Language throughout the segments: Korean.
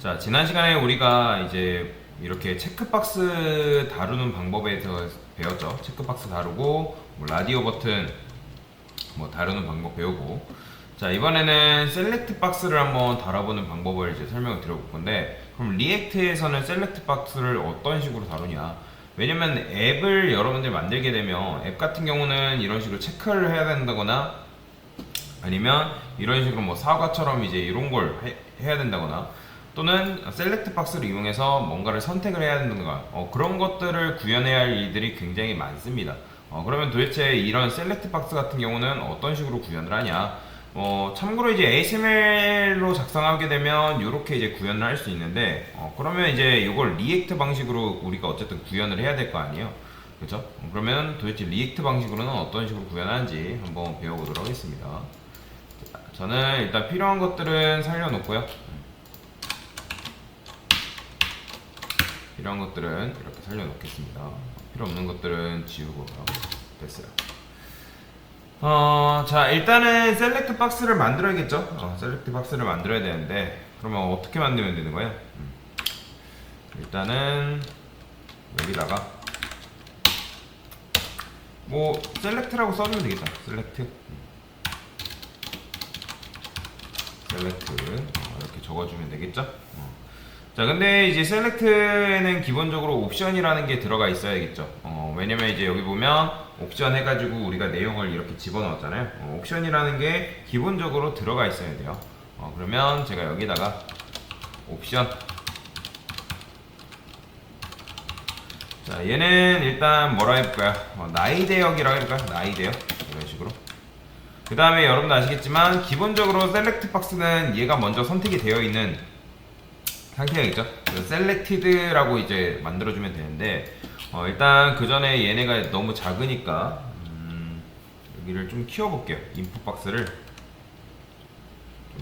자, 지난 시간에 우리가 이제 이렇게 체크박스 다루는 방법에 대해서 배웠죠. 체크박스 다루고, 뭐 라디오 버튼 뭐 다루는 방법 배우고. 자, 이번에는 셀렉트 박스를 한번 다뤄보는 방법을 이제 설명을 드려볼 건데, 그럼 리액트에서는 셀렉트 박스를 어떤 식으로 다루냐? 왜냐면 앱을 여러분들이 만들게 되면 앱 같은 경우는 이런 식으로 체크를 해야 된다거나 아니면 이런 식으로 뭐 사과처럼 이제 이런 걸 해야 된다거나 또는 셀렉트 박스를 이용해서 뭔가를 선택을 해야 된다든가 그런 것들을 구현해야 할 일들이 굉장히 많습니다. 그러면 도대체 이런 셀렉트 박스 같은 경우는 어떤 식으로 구현을 하냐? 참고로 이제 HTML로 작성하게 되면 이렇게 이제 구현을 할 수 있는데 그러면 이제 이걸 리액트 방식으로 우리가 어쨌든 구현을 해야 될 거 아니에요? 그렇죠? 그러면 도대체 리액트 방식으로는 어떤 식으로 구현하는지 한번 배워보도록 하겠습니다. 저는 일단 필요한 것들은 살려놓고요. 필요한 것들은 이렇게 살려놓겠습니다. 필요 없는 것들은 지우고 됐어요. 자, 일단은 셀렉트 박스를 만들어야겠죠? 셀렉트 박스를 만들어야 되는데, 그러면 어떻게 만들면 되는 거예요? 일단은 여기다가 뭐 셀렉트라고 써주면 되겠다. 셀렉트 이렇게 적어주면 되겠죠? 자, 근데 이제 셀렉트에는 기본적으로 옵션이라는 게 들어가 있어야겠죠. 왜냐면 이제 여기 보면 옵션 해가지고 우리가 내용을 이렇게 집어넣었잖아요. 옵션이라는 게 기본적으로 들어가 있어야 돼요. 그러면 제가 여기다가 옵션. 자, 얘는 일단 뭐라 해볼까요? 나이 대역이라고 해볼까요? 나이 대역. 이런 식으로. 그 다음에 여러분도 아시겠지만 기본적으로 셀렉트 박스는 얘가 먼저 선택이 되어 있는 상태겠죠. 셀렉티드라고 이제 만들어주면 되는데 일단 그 전에 얘네가 너무 작으니까 여기를 좀 키워볼게요. 인풋 박스를 좀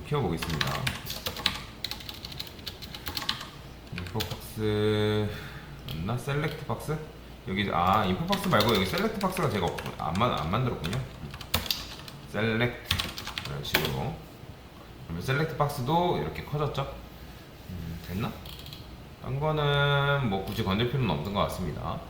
키워보겠습니다. 인풋 박스 맞나? 셀렉트 박스? 여기 인풋 박스 말고 여기 셀렉트 박스가 제가 안 만들었군요. 셀렉트 이런 식으로. 그러면 셀렉트 박스도 이렇게 커졌죠. 됐나? 딴 거는 뭐 굳이 건들 필요는 없는 것 같습니다.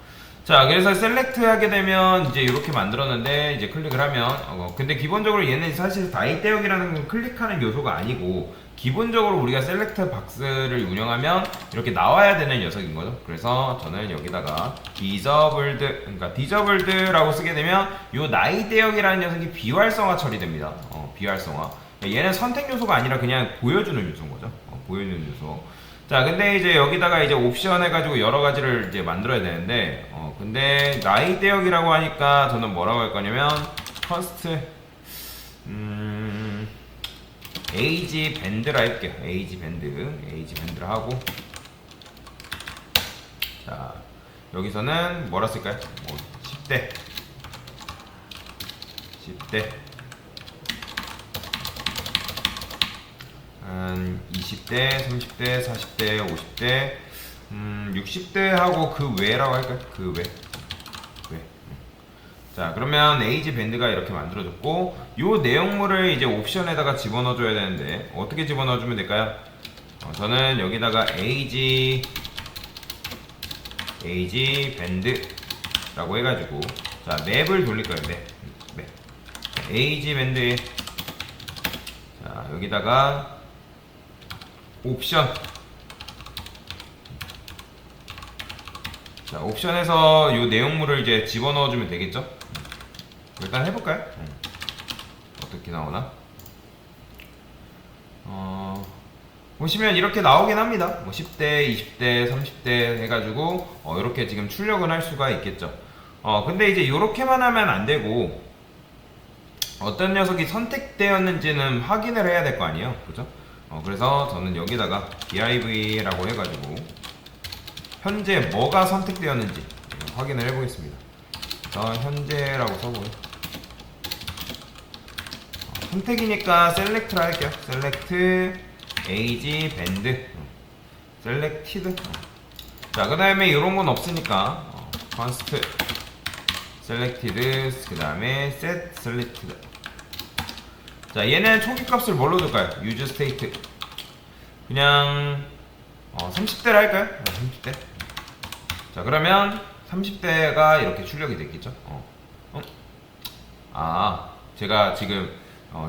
자, 그래서 셀렉트 하게 되면 이제 이렇게 만들었는데 이제 클릭을 하면 근데 기본적으로 얘는 사실 나이 대역이라는 건 클릭하는 요소가 아니고 기본적으로 우리가 셀렉트 박스를 운영하면 이렇게 나와야 되는 녀석인 거죠. 그래서 저는 여기다가 디저블드라고 쓰게 되면 요 나이 대역이라는 녀석이 비활성화 처리됩니다. 비활성화. 얘는 선택 요소가 아니라 그냥 보여주는 요소인 거죠. 보여주는 요소. 자, 근데 이제 여기다가 이제 옵션 해가지고 여러 가지를 이제 만들어야 되는데, 근데 나이 대역이라고 하니까 저는 뭐라고 할 거냐면, 퍼스트, 에이지 밴드라 할게요. 에이지 밴드를 하고, 자, 여기서는 뭐라 쓸까요? 10대, 한 20대, 30대, 40대, 50대, 60대 하고 그 외라고 할까요? 그 외. 자, 그러면 에이지 밴드가 이렇게 만들어졌고, 요 내용물을 이제 옵션에다가 집어넣어줘야 되는데, 어떻게 집어넣어주면 될까요? 저는 여기다가 에이지 밴드라고 해가지고, 자, 맵을 돌릴 거예요, 맵. 에이지 밴드에, 자, 여기다가, 옵션. 자, 옵션에서 이 내용물을 이제 집어넣어주면 되겠죠? 일단 해볼까요? 어떻게 나오나? 보시면 이렇게 나오긴 합니다. 뭐 10대, 20대, 30대 해가지고 이렇게 지금 출력은 할 수가 있겠죠. 근데 이제 이렇게만 하면 안 되고 어떤 녀석이 선택되었는지는 확인을 해야 될 거 아니에요, 그죠? 그래서 저는 여기다가 div라고 해가지고 현재 뭐가 선택되었는지 확인을 해보겠습니다. 현재라고 써보요. 선택이니까 셀렉트라 할게요. 셀렉트 에이지 밴드 셀렉티드. 자, 그 다음에 이런 건 없으니까 const selected 그 다음에 set selected. 자, 얘는 초기 값을 뭘로 둘까요? use state. 그냥 30대로 할까요? 30대. 자, 그러면 30대가 이렇게 출력이 됐겠죠? 제가 지금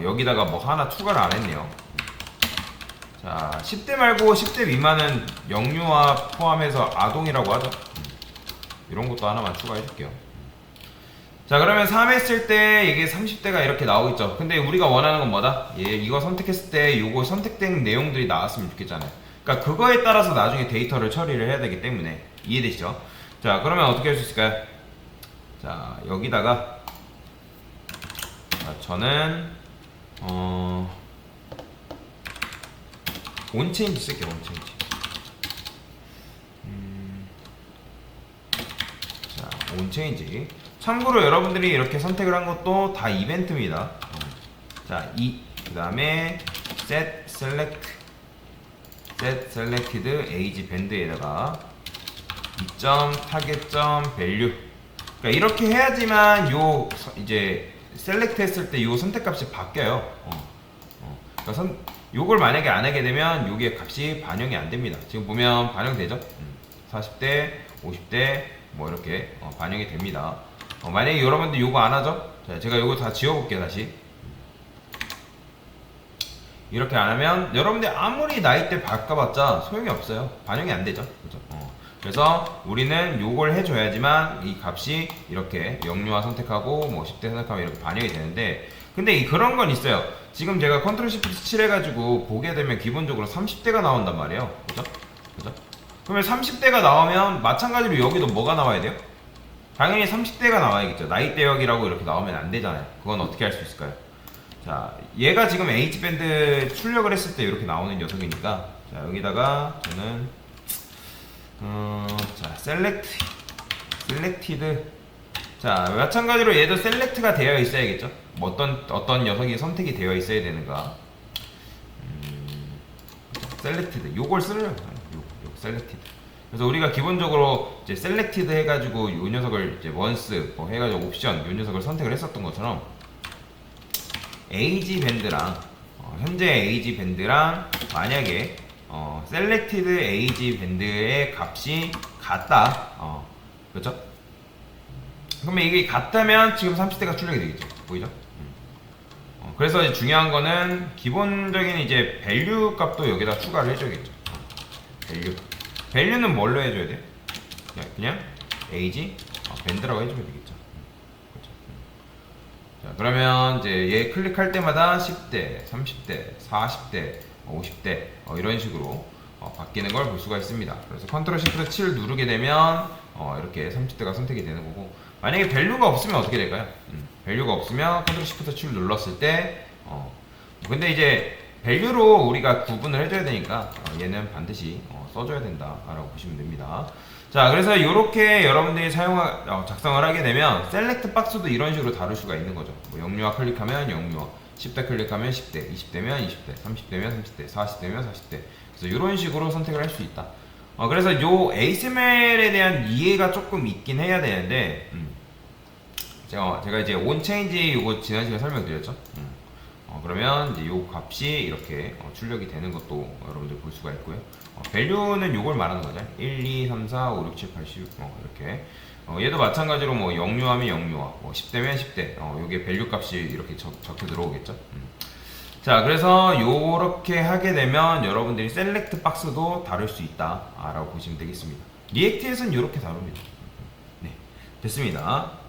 여기다가 뭐 하나 추가를 안 했네요. 자, 10대 말고 10대 미만은 영유아 포함해서 아동이라고 하죠. 이런 것도 하나만 추가해 줄게요. 자, 그러면 3 했을 때 이게 30대가 이렇게 나오겠죠. 근데 우리가 원하는 건 뭐다? 이거 선택했을 때 요거 선택된 내용들이 나왔으면 좋겠잖아요. 그러니까 그거에 따라서 나중에 데이터를 처리를 해야 되기 때문에 이해되시죠? 자, 그러면 어떻게 할 수 있을까요? 자, 여기다가 저는 온체인지 쓸게요. 온체인지. 자, 온체인지. 참고로 여러분들이 이렇게 선택을 한 것도 다 이벤트입니다. 자, 그 다음에 set selected age band에다가 이점 target value. 그러니까 이렇게 해야지만 요 이제 셀렉트 했을 때 요 선택값이 바뀌어요. 그러니까 요걸 만약에 안 하게 되면 요게 값이 반영이 안 됩니다. 지금 보면 반영되죠? 40대, 50대 뭐 이렇게 반영이 됩니다. 만약에 여러분들 요거 안 하죠? 자, 제가 요거 다 지워볼게요. 다시 이렇게 안 하면 여러분들 아무리 나이대 바꿔봤자 소용이 없어요. 반영이 안 되죠. 그죠? 그래서 우리는 요걸 해줘야지만 이 값이 이렇게 영유아 선택하고 뭐 10대 선택하면 이렇게 반영이 되는데, 근데 그런 건 있어요. 지금 제가 컨트롤 시프트 7 해가지고 보게 되면 기본적으로 30대가 나온단 말이에요. 그죠? 그죠? 그러면 30대가 나오면 마찬가지로 여기도 뭐가 나와야 돼요? 당연히 30대가 나와야겠죠. 나이대역이라고 이렇게 나오면 안 되잖아요. 그건 어떻게 할 수 있을까요? 자, 얘가 지금 H밴드 출력을 했을 때 이렇게 나오는 녀석이니까, 자, 여기다가 저는 자, selected. 자, 마찬가지로 얘도 select가 되어 있어야겠죠. 뭐 어떤 녀석이 선택이 되어 있어야 되는가. selected. 요걸 쓰려요. 요 selected. 그래서 우리가 기본적으로 이제 selected 해가지고 요 녀석을 이제 once 뭐 해가지고 옵션 요 녀석을 선택을 했었던 것처럼 age 밴드랑 현재 age 밴드랑 만약에 selected age 밴드의 값이 같다. 그렇죠? 그러면 이게 같다면 지금 30대가 출력이 되겠죠. 보이죠? 그래서 이제 중요한 거는 기본적인 이제 value 값도 여기다 추가를 해줘야겠죠. value는 뭘로 해줘야 돼? 그냥 age 밴드라고 해주면 되겠죠. 그렇죠? 자, 그러면 이제 얘 클릭할 때마다 10대, 30대, 40대, 50대 이런 식으로 바뀌는 걸 볼 수가 있습니다. 그래서 컨트롤 시프트 7 누르게 되면 이렇게 30대가 선택이 되는 거고, 만약에 밸류가 없으면 어떻게 될까요? 밸류가 없으면 컨트롤 시프트 7 눌렀을 때 근데 이제 밸류로 우리가 구분을 해줘야 되니까 얘는 반드시 써줘야 된다라고 보시면 됩니다. 자, 그래서 이렇게 여러분들이 작성을 하게 되면 셀렉트 박스도 이런 식으로 다룰 수가 있는 거죠. 뭐 영유아 클릭하면 영유아, 10대 클릭하면 10대, 20대면 20대, 30대면 30대, 40대면 40대. 그래서 이런 식으로 선택을 할 수 있다. 그래서 요 ASML에 대한 이해가 조금 있긴 해야 되는데, 제가 이제 온체인지 요거 지난 시간에 설명드렸죠. 그러면 이제 요 값이 이렇게 출력이 되는 것도 여러분들 볼 수가 있고요. 밸류는 요걸 말하는 거죠. 1, 2, 3, 4, 5, 6, 7, 8, 10 이렇게. 얘도 마찬가지로 뭐 영유아면 영유아, 뭐 10대면 10대. 요게 밸류 값이 이렇게 적혀 들어오겠죠. 자, 그래서 요렇게 하게 되면 여러분들이 셀렉트 박스도 다룰 수 있다라고 보시면 되겠습니다. 리액트에서는 요렇게 다룹니다. 네, 됐습니다.